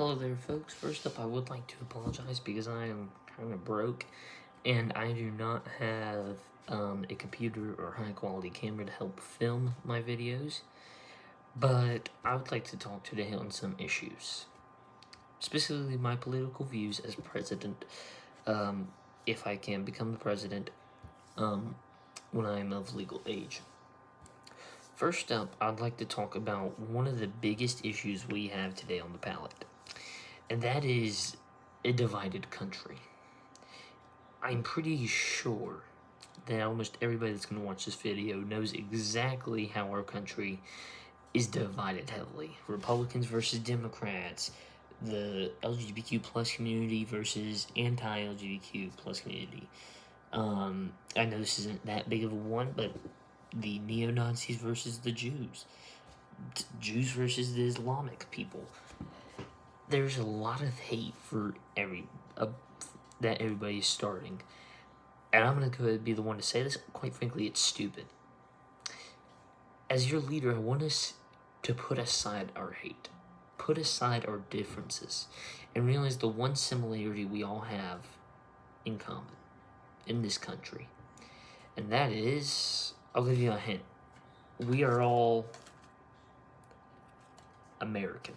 Hello there, folks. First up, I would like to apologize because I am kind of broke and I do not have a computer or high quality camera to help film my videos. But I would like to talk today on some issues, specifically my political views as president, if I can become the president when I am of legal age. First up, I'd like to talk about one of the biggest issues we have today on the ballot, and that is a divided country. I'm pretty sure that almost everybody that's going to watch this video knows exactly how our country is divided heavily. Republicans versus Democrats, the LGBTQ plus community versus anti-LGBTQ plus community. I know this isn't that big of a one, but the neo-Nazis versus the Jews. Jews versus the Islamic people. There's a lot of hate for that everybody's starting. And I'm going to go ahead and be the one to say this. Quite frankly, it's stupid. As your leader, I want us to put aside our hate. Put aside our differences. And realize the one similarity we all have in common in this country. And that is, I'll give you a hint. We are all American.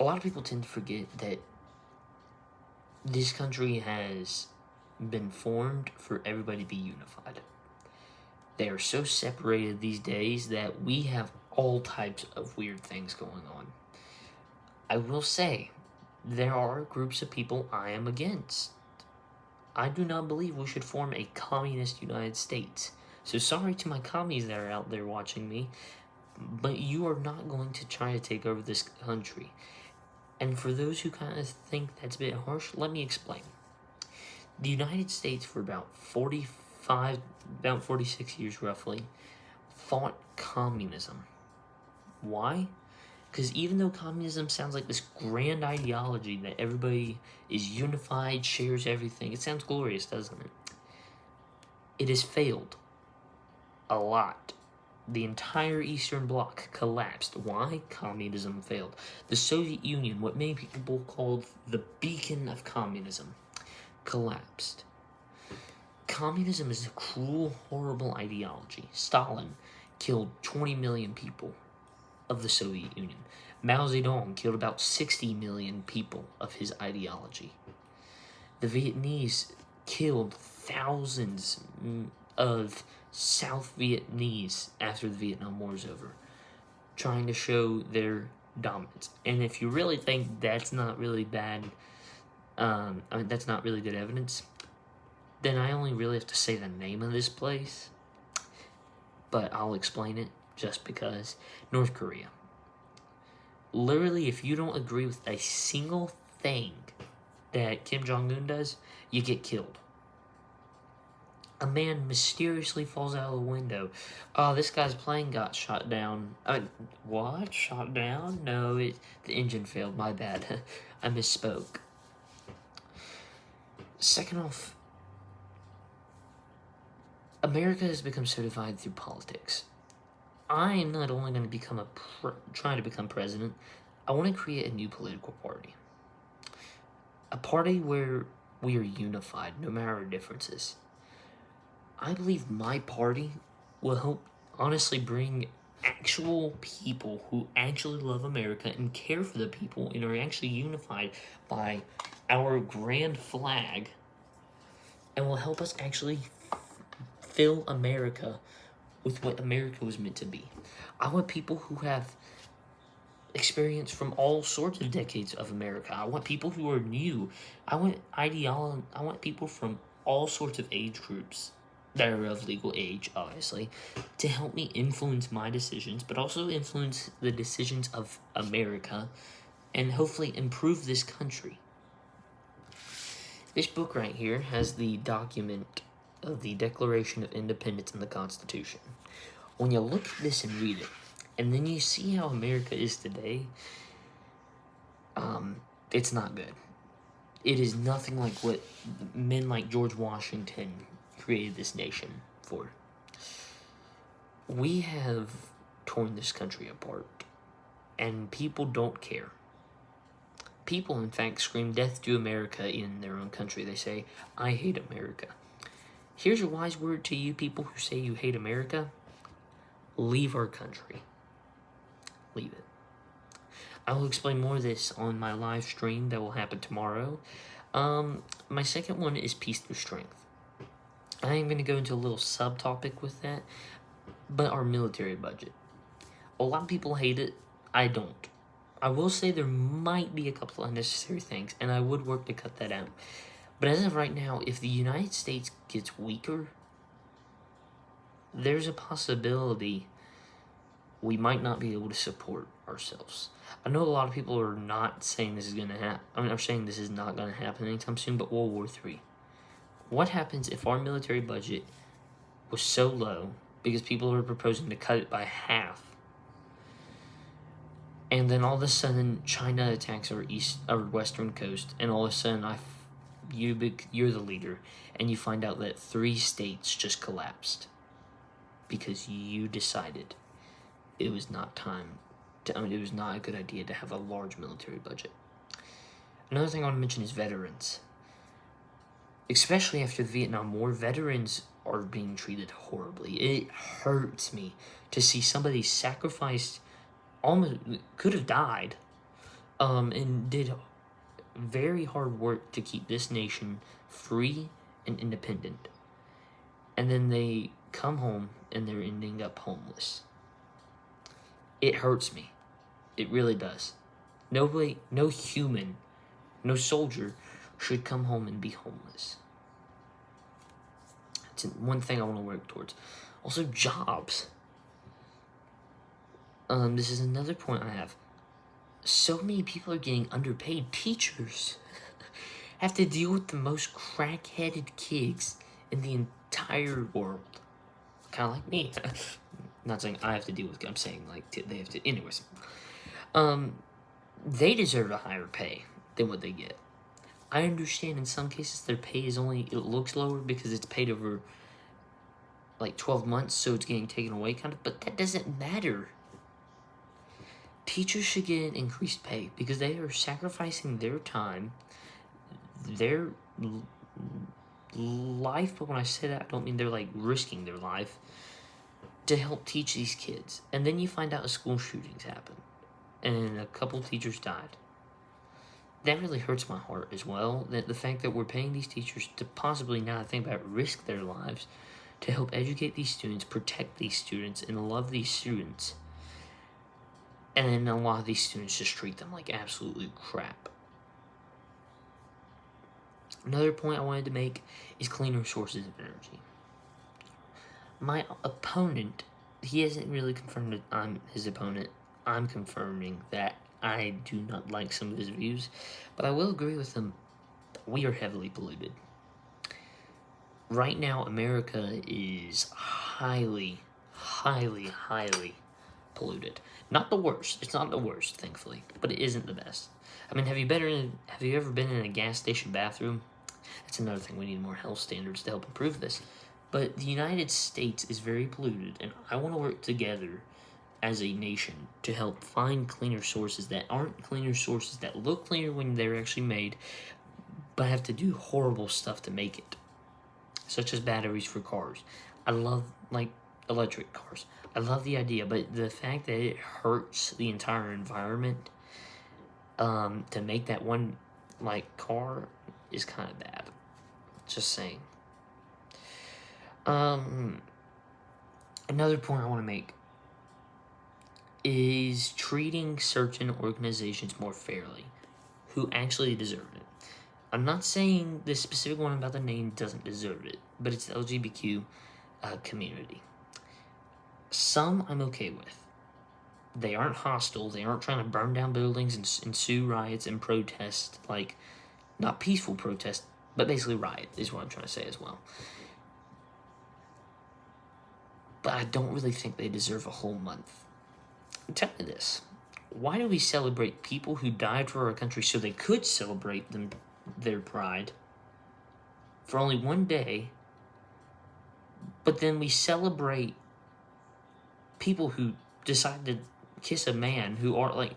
A lot of people tend to forget that this country has been formed for everybody to be unified. They are so separated these days that we have all types of weird things going on. I will say, there are groups of people I am against. I do not believe we should form a communist United States. So sorry to my commies that are out there watching me, but you are not going to try to take over this country. And for those who kind of think that's a bit harsh, let me explain. The United States, for about 46 years roughly, fought communism. Why? Because even though communism sounds like this grand ideology that everybody is unified, shares everything, it sounds glorious, doesn't it? It has failed a lot. The entire Eastern Bloc collapsed. Why? Communism failed. The Soviet Union, what many people called the beacon of communism, collapsed. Communism is a cruel, horrible ideology. Stalin killed 20 million people of the Soviet Union. Mao Zedong killed about 60 million people of his ideology. The Vietnamese killed thousands of South Vietnamese after the Vietnam War is over, trying to show their dominance. And if you really think that's not really bad, that's not really good evidence, then I only really have to say the name of this place, but I'll explain it just because. North Korea. Literally, if you don't agree with a single thing that Kim Jong-un does, you get killed. A man mysteriously falls out of the window. Oh, this guy's plane got shot down. What? Shot down? No, the engine failed. My bad. I misspoke. Second off, America has become so divided through politics. I am not only going to trying to become president, I want to create a new political party. A party where we are unified, no matter our differences. I believe my party will help honestly bring actual people who actually love America and care for the people and are actually unified by our grand flag, and will help us actually fill America with what America was meant to be. I want people who have experience from all sorts of decades of America. I want people who are new. I want people from all sorts of age groups that are of legal age, obviously, to help me influence my decisions, but also influence the decisions of America, and hopefully improve this country. This book right here has the document of the Declaration of Independence and the Constitution. When you look at this and read it, and then you see how America is today, it's not good. It is nothing like what men like George Washington created this nation for. We have torn this country apart, and people don't care. People, in fact, scream death to America in their own country. They say, I hate America. Here's a wise word to you people who say you hate America. Leave our country. Leave it. I will explain more of this on my live stream that will happen tomorrow. My second one is peace through strength. I am going to go into a little subtopic with that, but our military budget. A lot of people hate it. I don't. I will say there might be a couple of unnecessary things, and I would work to cut that out. But as of right now, if the United States gets weaker, there's a possibility we might not be able to support ourselves. I know a lot of people are not saying this is going to happen. Are saying this is not going to happen anytime soon, but World War III. What happens if our military budget was so low because people are proposing to cut it by half? And then all of a sudden, China attacks our western coast, and all of a sudden, you're the leader, and you find out that 3 states just collapsed because you decided it was not it was not a good idea to have a large military budget. Another thing I want to mention is veterans. Especially after the Vietnam War, veterans are being treated horribly. It hurts me to see somebody sacrificed, almost could have died, and did very hard work to keep this nation free and independent. And then they come home and they're ending up homeless. It hurts me. It really does. Nobody, no human, no soldier should come home and be homeless. It's one thing I want to work towards. Also, jobs. This is another point I have. So many people are getting underpaid. Teachers have to deal with the most crack-headed kids in the entire world. Kind of like me. Not saying I have to deal with it. I'm saying, like, they have to. Anyways. They deserve a higher pay than what they get. I understand in some cases their pay is it looks lower because it's paid over, like, 12 months, so it's getting taken away, kind of. But that doesn't matter. Teachers should get an increased pay because they are sacrificing their time, their life. But when I say that, I don't mean they're, like, risking their life to help teach these kids. And then you find out school shootings happen, and a couple teachers died. That really hurts my heart as well, that the fact that we're paying these teachers to possibly, now I think about it, risk their lives to help educate these students, protect these students, and love these students. And then a lot of these students just treat them like absolutely crap. Another point I wanted to make is cleaner sources of energy. My opponent, he hasn't really confirmed that I'm his opponent. I'm confirming that I do not like some of his views, but I will agree with him. We are heavily polluted. Right now, America is highly, highly, highly polluted. Not the worst. It's not the worst, thankfully, but it isn't the best. I mean, have you ever been in a gas station bathroom? That's another thing. We need more health standards to help improve this. But the United States is very polluted, and I want to work together as a nation to help find cleaner sources that aren't cleaner sources that look cleaner when they're actually made, but have to do horrible stuff to make it, such as batteries for cars. I love, like, electric cars. I love the idea, but the fact that it hurts the entire environment to make that one, like, car is kind of bad. Just saying. Another point I want to make is treating certain organizations more fairly who actually deserve it. I'm not saying the specific one about the name doesn't deserve it, but it's the LGBTQ community. Some I'm okay with. They aren't hostile. They aren't trying to burn down buildings and ensue riots and protest, like, not peaceful protest, but basically riot is what I'm trying to say as well. But I don't really think they deserve a whole month. Tell me this. Why do we celebrate people who died for our country so they could celebrate their pride for only one day, but then we celebrate people who decide to kiss a man who are, like,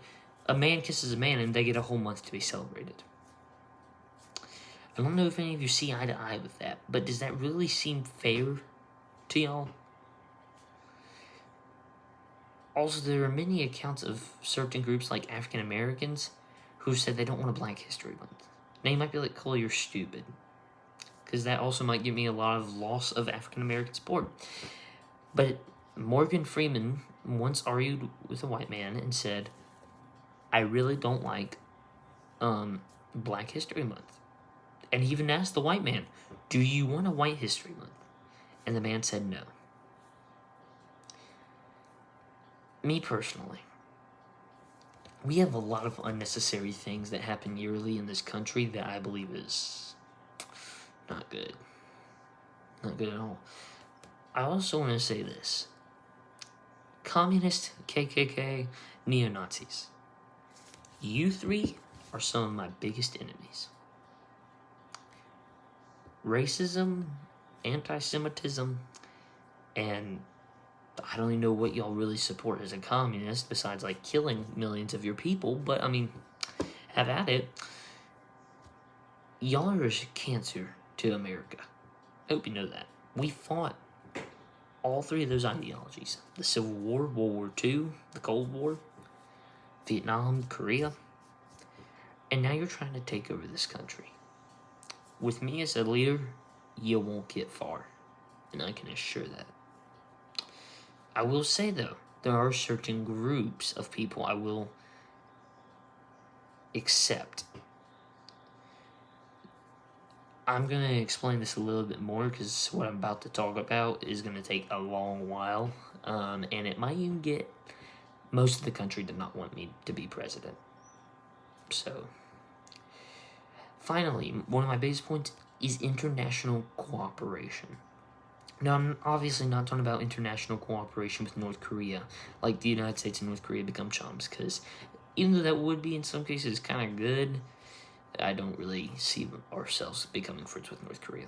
A man kisses a man and they get a whole month to be celebrated. I don't know if any of you see eye to eye with that, but does that really seem fair to y'all? Also, there are many accounts of certain groups like African Americans who said they don't want a Black History Month. Now you might be like, Cole, you're stupid. Because that also might give me a lot of loss of African American support. But Morgan Freeman once argued with a white man and said, I really don't like Black History Month. And he even asked the white man, do you want a White History Month? And the man said no. Me personally, we have a lot of unnecessary things that happen yearly in this country that I believe is not good. Not good at all. I also want to say this. Communist, KKK, neo-Nazis. You three are some of my biggest enemies. Racism, anti-Semitism, and I don't even know what y'all really support as a communist besides like killing millions of your people, but I mean, have at it. Y'all are a cancer to America. I hope you know that. We fought all three of those ideologies. The Civil War, World War II, the Cold War, Vietnam, Korea. And now you're trying to take over this country. With me as a leader, you won't get far. And I can assure that. I will say, though, there are certain groups of people I will accept. I'm going to explain this a little bit more because what I'm about to talk about is going to take a long while. And it might even get most of the country to not want me to be president. So, finally, one of my biggest points is international cooperation. Now, I'm obviously not talking about international cooperation with North Korea, like the United States and North Korea become chums, because even though that would be in some cases kind of good, I don't really see ourselves becoming friends with North Korea.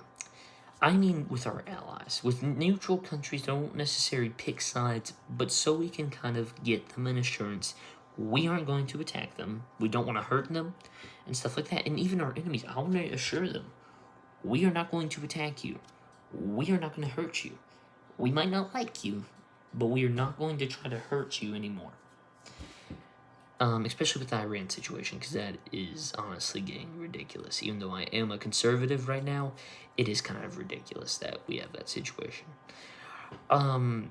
I mean with our allies, with neutral countries that don't necessarily pick sides, but so we can kind of get them an assurance we aren't going to attack them, we don't want to hurt them, and stuff like that. And even our enemies, I want to assure them, we are not going to attack you. We are not going to hurt you. We might not like you, but we are not going to try to hurt you anymore. Especially with the Iran situation, because that is honestly getting ridiculous. Even though I am a conservative right now, it is kind of ridiculous that we have that situation. A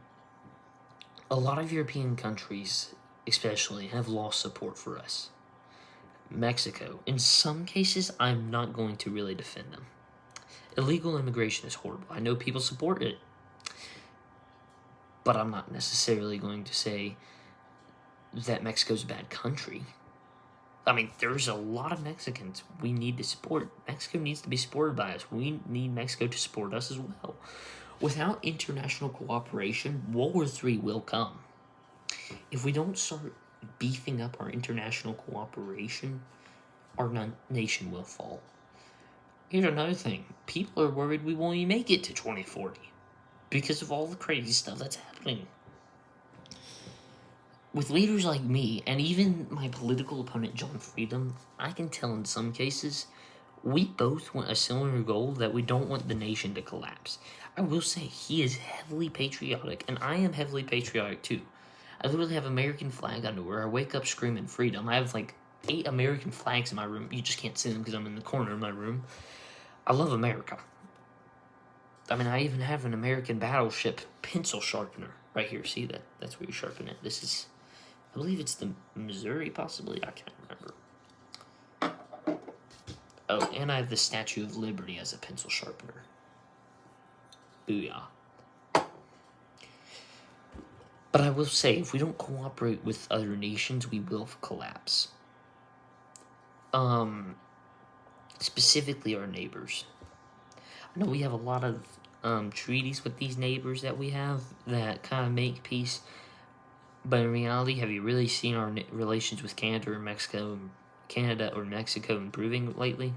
lot of European countries, especially, have lost support for us. Mexico, in some cases, I'm not going to really defend them. Illegal immigration is horrible. I know people support it, but I'm not necessarily going to say that Mexico's a bad country. I mean, there's a lot of Mexicans we need to support. Mexico needs to be supported by us. We need Mexico to support us as well. Without international cooperation, World War III will come. If we don't start beefing up our international cooperation, our nation will fall. Here's another thing. People are worried we won't even make it to 2040 because of all the crazy stuff that's happening. With leaders like me, and even my political opponent, John Freedom, I can tell in some cases, we both want a similar goal that we don't want the nation to collapse. I will say, he is heavily patriotic, and I am heavily patriotic too. I literally have American flag underwear. I wake up screaming freedom. I have like 8 American flags in my room. You just can't see them because I'm in the corner of my room. I love America. I mean, I even have an American battleship pencil sharpener right here. See that? That's where you sharpen it. This is, I believe it's the Missouri, possibly. I can't remember. Oh, and I have the Statue of Liberty as a pencil sharpener. Booyah. But I will say, if we don't cooperate with other nations, we will collapse. Specifically our neighbors. I know we have a lot of treaties with these neighbors that we have that kind of make peace, but in reality, have you really seen our relations with Canada or Mexico improving lately?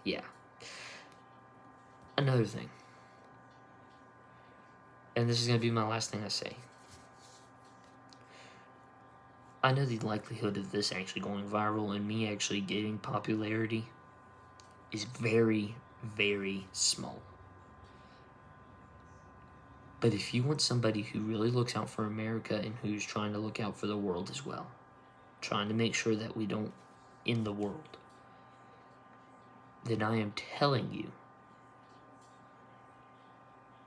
Yeah. Another thing, and this is going to be my last thing I say. I know the likelihood of this actually going viral and me actually getting popularity is very, very small. But if you want somebody who really looks out for America and who's trying to look out for the world as well, trying to make sure that we don't end the world, then I am telling you,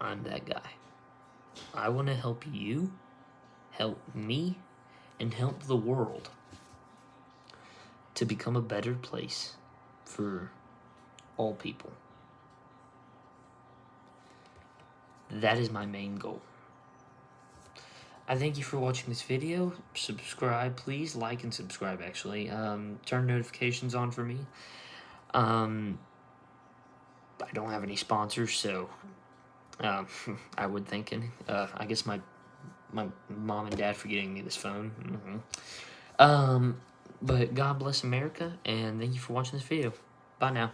I'm that guy. I want to help you, help me, and help the world to become a better place for all people. That is my main goal. I thank you for watching this video. Subscribe, please. Like and subscribe, actually. Turn notifications on for me. I don't have any sponsors, so I would think any. I guess my mom and dad for getting me this phone. But God bless America, and thank you for watching this video. Bye now.